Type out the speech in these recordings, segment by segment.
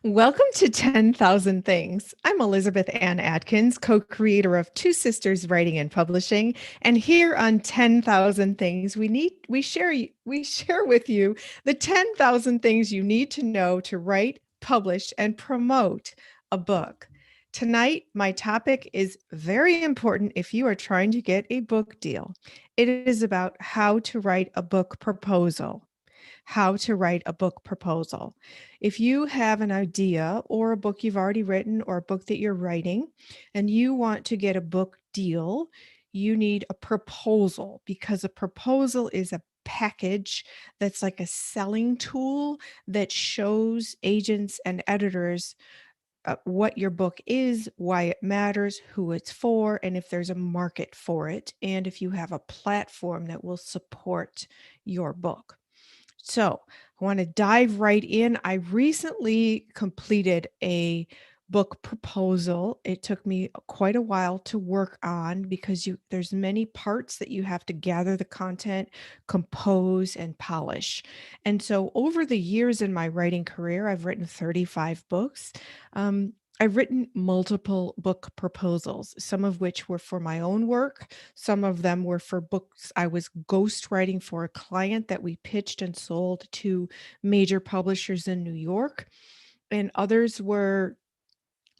Welcome to 10,000 Things. I'm Elizabeth Ann Atkins, co-creator of Two Sisters Writing and Publishing, and here on 10,000 Things, we share with you the 10,000 things you need to know to write, publish, and promote a book. Tonight, my topic is very important if you are trying to get a book deal. It is about how to write a book proposal. How to write a book proposal. If you have an idea or a book you've already written or a book that you're writing and you want to get a book deal, you need a proposal because a proposal is a package that's like a selling tool that shows agents and editors what your book is, why it matters, who it's for, and if there's a market for it, and if you have a platform that will support your book. So I want to dive right in. I recently completed a book proposal. It took me quite a while to work on because there's many parts that you have to gather the content, compose, and polish. And so over the years in my writing career, I've written 35 books. Um, I've written multiple book proposals, some of which were for my own work. Some of them were for books I was ghostwriting for a client that we pitched and sold to major publishers in New York. And others were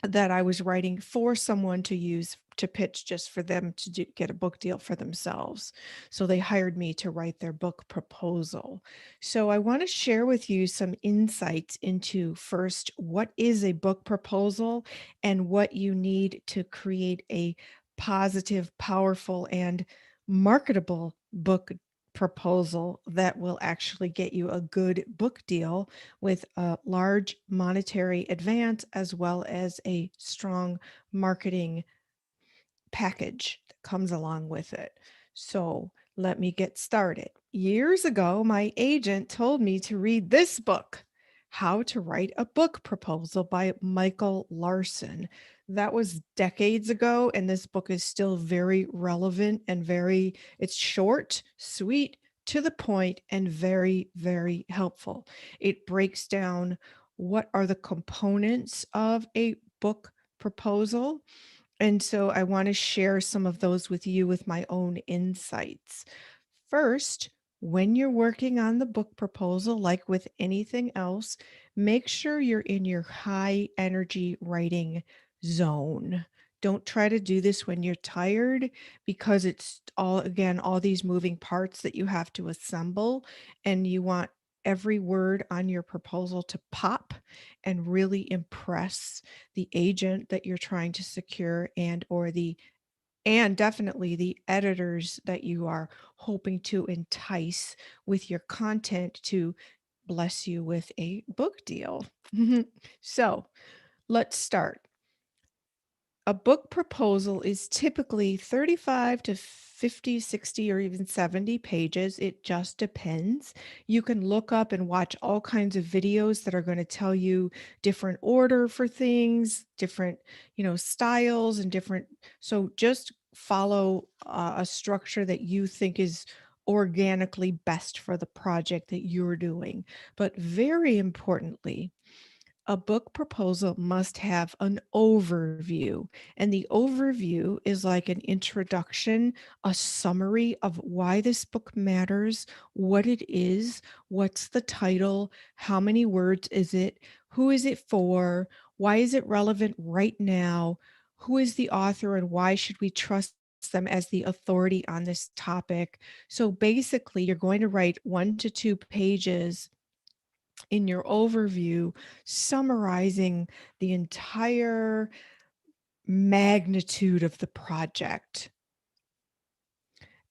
that I was writing for someone to use to pitch just for them to get a book deal for themselves. So they hired me to write their book proposal. So I want to share with you some insights into first, what is a book proposal and what you need to create a positive, powerful, and marketable book proposal that will actually get you a good book deal with a large monetary advance as well as a strong marketing package that comes along with it. So let me get started. Years ago, my agent told me to read this book, How to Write a Book Proposal by Michael Larson. That was decades ago, and this book is still very relevant and it's short, sweet, to the point, and very, very helpful. It breaks down what are the components of a book proposal, and so I want to share some of those with you with my own insights. First, when you're working on the book proposal, like with anything else, make sure you're in your high energy writing zone. Don't try to do this when you're tired because it's all, again, all these moving parts that you have to assemble, and you want every word on your proposal to pop and really impress the agent that you're trying to secure and definitely the editors that you are hoping to entice with your content to bless you with a book deal. So let's start. A book proposal is typically 35 to 50, 60, or even 70 pages. It just depends. You can look up and watch all kinds of videos that are going to tell you different order for things, different, styles and different. So just follow a structure that you think is organically best for the project that you're doing. But very importantly, a book proposal must have an overview. And the overview is like an introduction, a summary of why this book matters, what it is, what's the title, how many words is it, who is it for, why is it relevant right now, who is the author, and why should we trust them as the authority on this topic. So basically, you're going to write 1 to 2 pages in your overview, summarizing the entire magnitude of the project.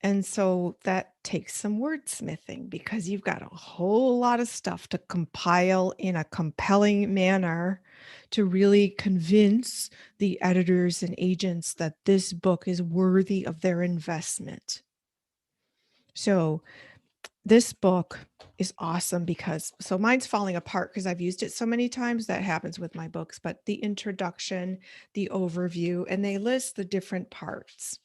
And so that takes some wordsmithing because you've got a whole lot of stuff to compile in a compelling manner to really convince the editors and agents that this book is worthy of their investment. So this book is awesome because mine's falling apart because I've used it so many times. That happens with my books, but the introduction, the overview, and they list the different parts.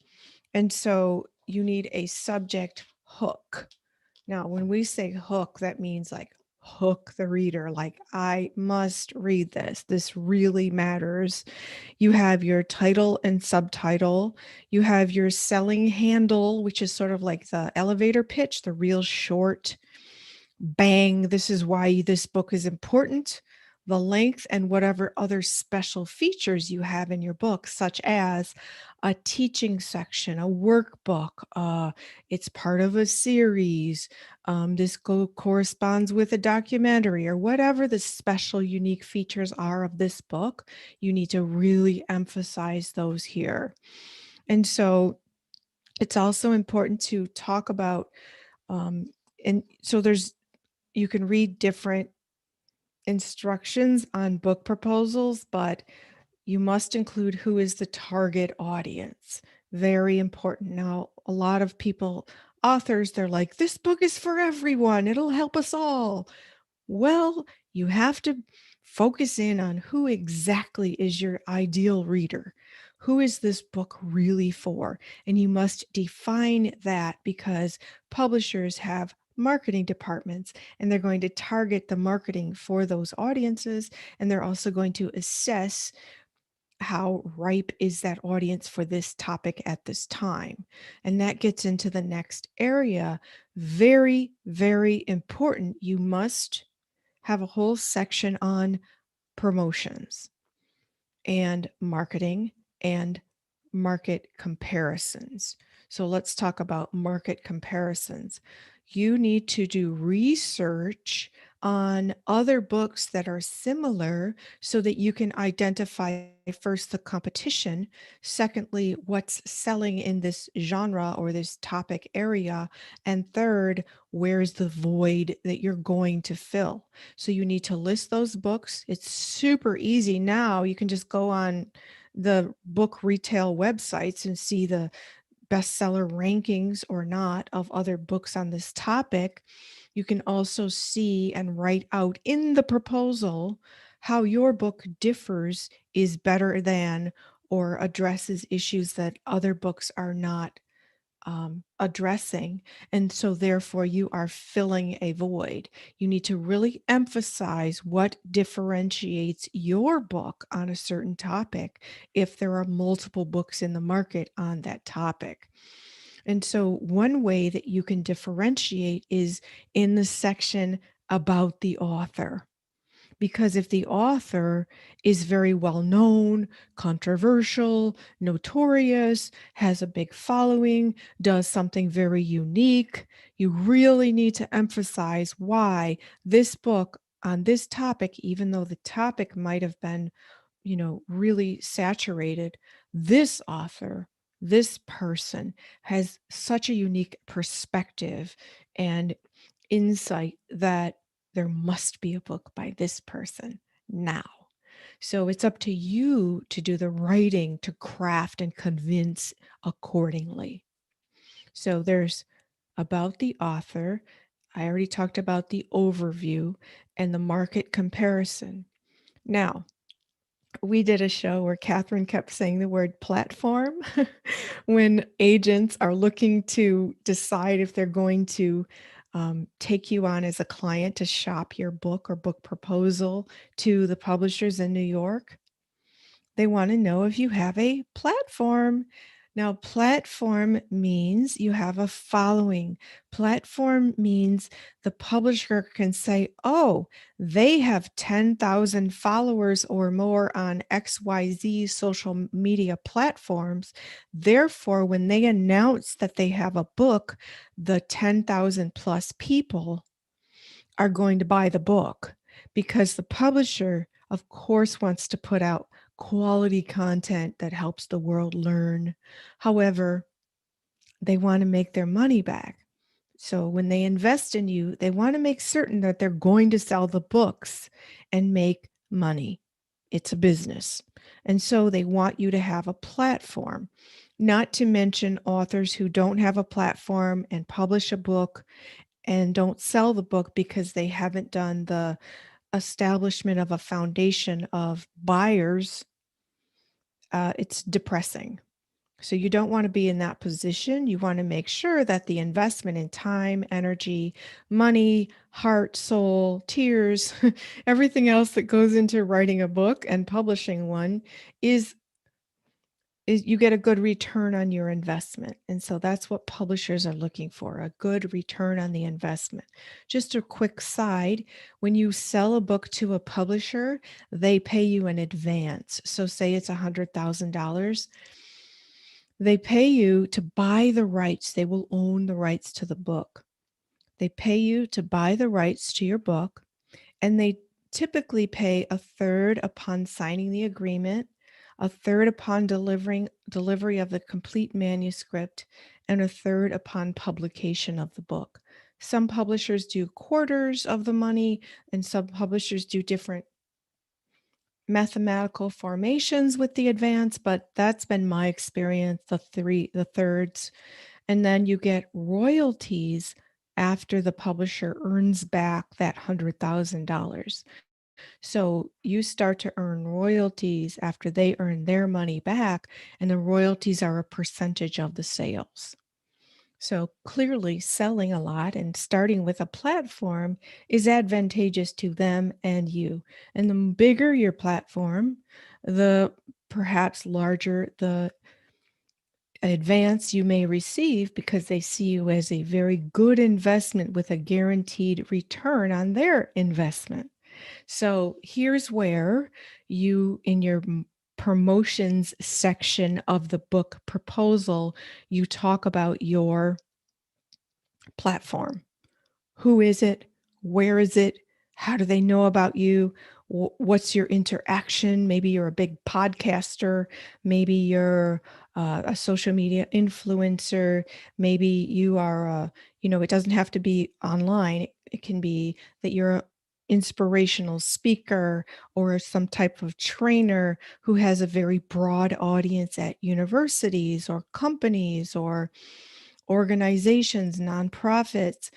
And so you need a subject hook. Now, when we say hook, that means like, hook the reader. Like, I must read this. This really matters. You have your title and subtitle. You have your selling handle, which is sort of like the elevator pitch, the real short bang, this is why this book is important, the length, and whatever other special features you have in your book, such as a teaching section, a workbook, it's part of a series, this corresponds with a documentary, or whatever the special, unique features are of this book. You need to really emphasize those here. And so it's also important to talk about, and so you can read different instructions on book proposals, but you must include who is the target audience. Very important. Now, a lot of people, authors, they're like, this book is for everyone. It'll help us all. Well, you have to focus in on who exactly is your ideal reader. Who is this book really for? And you must define that, because publishers have marketing departments and they're going to target the marketing for those audiences. And they're also going to assess how ripe is that audience for this topic at this time. And that gets into the next area. Very, very important. You must have a whole section on promotions and marketing and market comparisons. So let's talk about market comparisons. You need to do research on other books that are similar so that you can identify, first, the competition, secondly, what's selling in this genre or this topic area, and third, where's the void that you're going to fill. So you need to list those books. It's super easy now. You can just go on the book retail websites and see the bestseller rankings or not of other books on this topic. You can also see and write out in the proposal how your book differs, is better than, or addresses issues that other books are not addressing. And so therefore you are filling a void. You need to really emphasize what differentiates your book on a certain topic if there are multiple books in the market on that topic. And so one way that you can differentiate is in the section about the author. Because if the author is very well known, controversial, notorious, has a big following, does something very unique, you really need to emphasize why this book on this topic, even though the topic might have been, really saturated, this author, this person has such a unique perspective and insight that there must be a book by this person now. So it's up to you to do the writing, to craft and convince accordingly. So there's about the author. I already talked about the overview and the market comparison. Now, we did a show where Catherine kept saying the word platform when agents are looking to decide if they're going to take you on as a client to shop your book or book proposal to the publishers in New York. They want to know if you have a platform. Now, platform means you have a following. Platform means the publisher can say, oh, they have 10,000 followers or more on XYZ social media platforms. Therefore, when they announce that they have a book, the 10,000 plus people are going to buy the book, because the publisher, of course, wants to put out quality content that helps the world learn. However, they want to make their money back. So when they invest in you, they want to make certain that they're going to sell the books and make money. It's a business. And so they want you to have a platform, not to mention authors who don't have a platform and publish a book and don't sell the book because they haven't done the establishment of a foundation of buyers. It's depressing. So you don't want to be in that position. You want to make sure that the investment in time, energy, money, heart, soul, tears, everything else that goes into writing a book and publishing one is you get a good return on your investment. And so that's what publishers are looking for, a good return on the investment. Just a quick side, when you sell a book to a publisher, they pay you in advance. So say it's $100,000. They pay you to buy the rights. They will own the rights to the book. They pay you to buy the rights to your book, and they typically pay a third upon signing the agreement, a third upon delivery of the complete manuscript, and a third upon publication of the book. Some publishers do quarters of the money, and some publishers do different mathematical formations with the advance, but that's been my experience, the thirds. And then you get royalties after the publisher earns back that $100,000. So you start to earn royalties after they earn their money back, and the royalties are a percentage of the sales. So clearly, selling a lot and starting with a platform is advantageous to them and you. And the bigger your platform, the perhaps larger the advance you may receive, because they see you as a very good investment with a guaranteed return on their investment. So here's where you, in your promotions section of the book proposal, you talk about your platform. Who is it? Where is it? How do they know about you? What's your interaction? Maybe you're a big podcaster. Maybe you're a social media influencer. Maybe you are, it doesn't have to be online. It can be that you're an inspirational speaker or some type of trainer who has a very broad audience at universities or companies or organizations, nonprofits,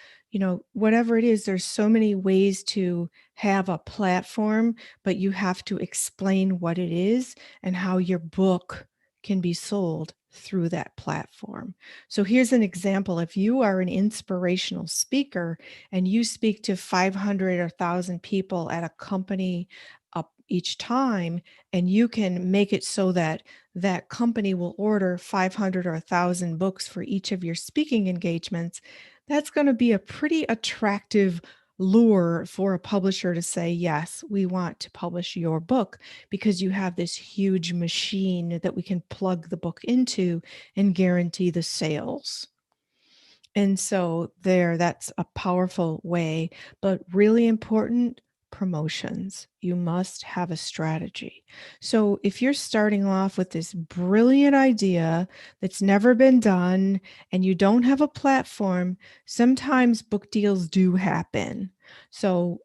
whatever it is. There's so many ways to have a platform, but you have to explain what it is and how your book can be sold through that platform. So here's an example. If you are an inspirational speaker and you speak to 500 or 1,000 people at a company up each time, and you can make it so that that company will order 500 or 1,000 books for each of your speaking engagements, that's going to be a pretty attractive lure for a publisher to say, yes, we want to publish your book because you have this huge machine that we can plug the book into and guarantee the sales. And so that's a powerful way, but really important, promotions. You must have a strategy. So if you're starting off with this brilliant idea that's never been done and you don't have a platform, sometimes book deals do happen. So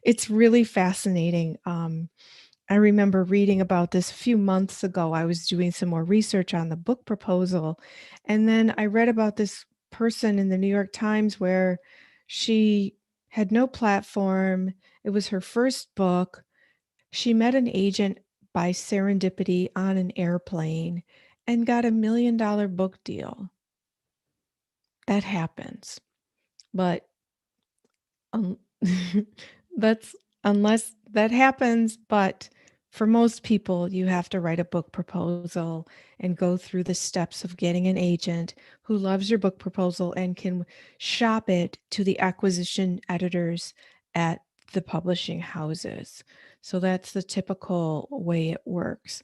it's really fascinating. I remember reading about this a few months ago. I was doing some more research on the book proposal, and then I read about this person in the New York Times where she had no platform. It was her first book. She met an agent by serendipity on an airplane and got $1 million book deal. That happens. But um, that's unless that happens, but for most people, you have to write a book proposal and go through the steps of getting an agent who loves your book proposal and can shop it to the acquisition editors at the publishing houses. So that's the typical way it works.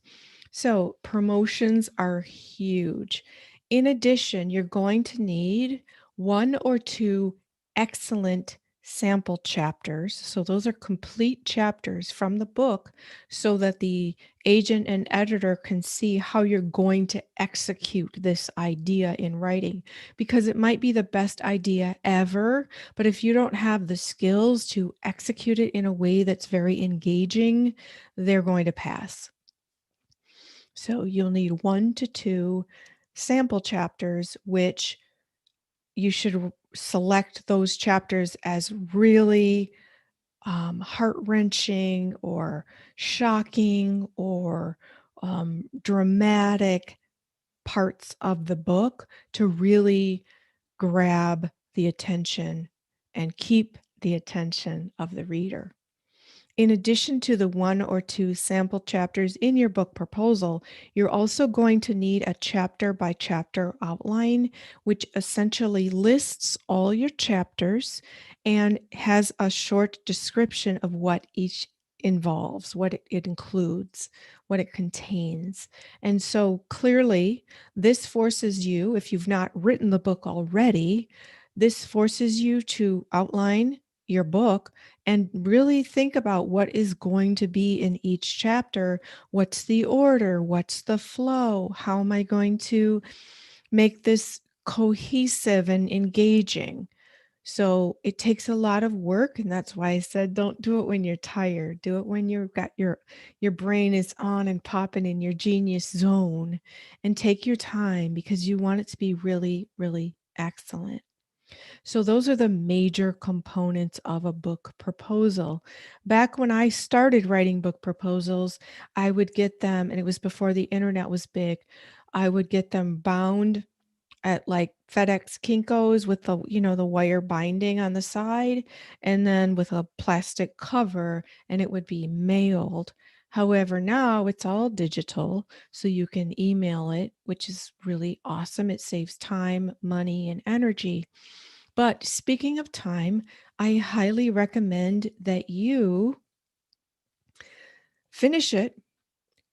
So promotions are huge. In addition, you're going to need one or two excellent sample chapters. So those are complete chapters from the book so that the agent and editor can see how you're going to execute this idea in writing, because it might be the best idea ever, but if you don't have the skills to execute it in a way that's very engaging, they're going to pass. So you'll need 1 to 2 sample chapters, which you should select those chapters as really heart-wrenching or shocking or dramatic, parts of the book to really grab the attention and keep the attention of the reader. In addition to the 1 or 2 sample chapters in your book proposal, you're also going to need a chapter by chapter outline, which essentially lists all your chapters and has a short description of what each involves, what it includes, what it contains. And so clearly, this forces you, if you've not written the book already, this forces you to outline your book and really think about what is going to be in each chapter. What's the order? What's the flow? How am I going to make this cohesive and engaging? So it takes a lot of work, and that's why I said don't do it when you're tired. Do it when you've got your brain is on and popping in your genius zone, and take your time because you want it to be really, really excellent. So those are the major components of a book proposal. Back when I started writing book proposals, I would get them, and it was before the internet was big. I would get them bound at like FedEx Kinko's with the wire binding on the side, and then with a plastic cover, and it would be mailed. However, now it's all digital, so you can email it, which is really awesome. It saves time, money, and energy. But speaking of time, I highly recommend that you finish it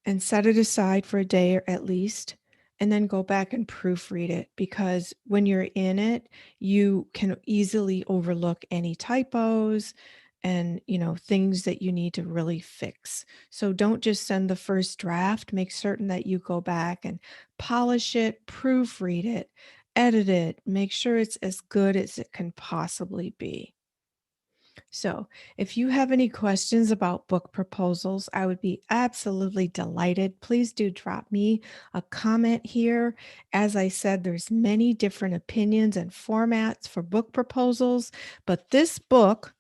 and set it aside for a day or at least, and then go back and proofread it, because when you're in it, you can easily overlook any typos and things that you need to really fix. So don't just send the first draft. Make certain that you go back and polish it, proofread it, edit it, make sure it's as good as it can possibly be. So, if you have any questions about book proposals, I would be absolutely delighted. Please do drop me a comment here. As I said, there's many different opinions and formats for book proposals, but this book,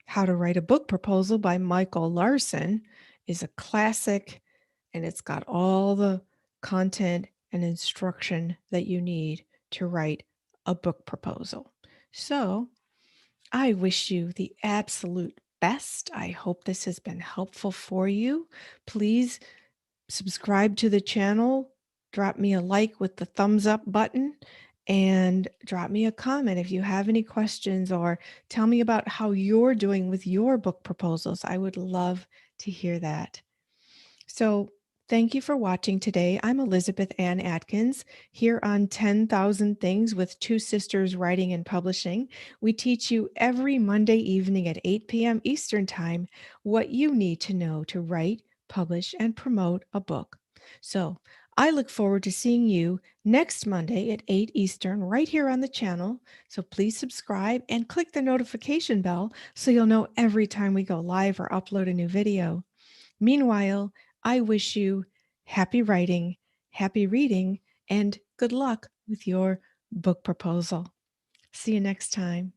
How to Write a Book Proposal by Michael Larson, is a classic, and it's got all the content and instruction that you need to write a book proposal. So, I wish you the absolute best. I hope this has been helpful for you. Please subscribe to the channel, drop me a like with the thumbs up button, and drop me a comment if you have any questions, or tell me about how you're doing with your book proposals. I would love to hear that. So, thank you for watching today. I'm Elizabeth Ann Atkins here on 10,000 Things with Two Sisters Writing and Publishing. We teach you every Monday evening at 8 p.m. Eastern Time what you need to know to write, publish, and promote a book. So, I look forward to seeing you next Monday at 8 Eastern right here on the channel. So please subscribe and click the notification bell so you'll know every time we go live or upload a new video. Meanwhile, I wish you happy writing, happy reading, and good luck with your book proposal. See you next time.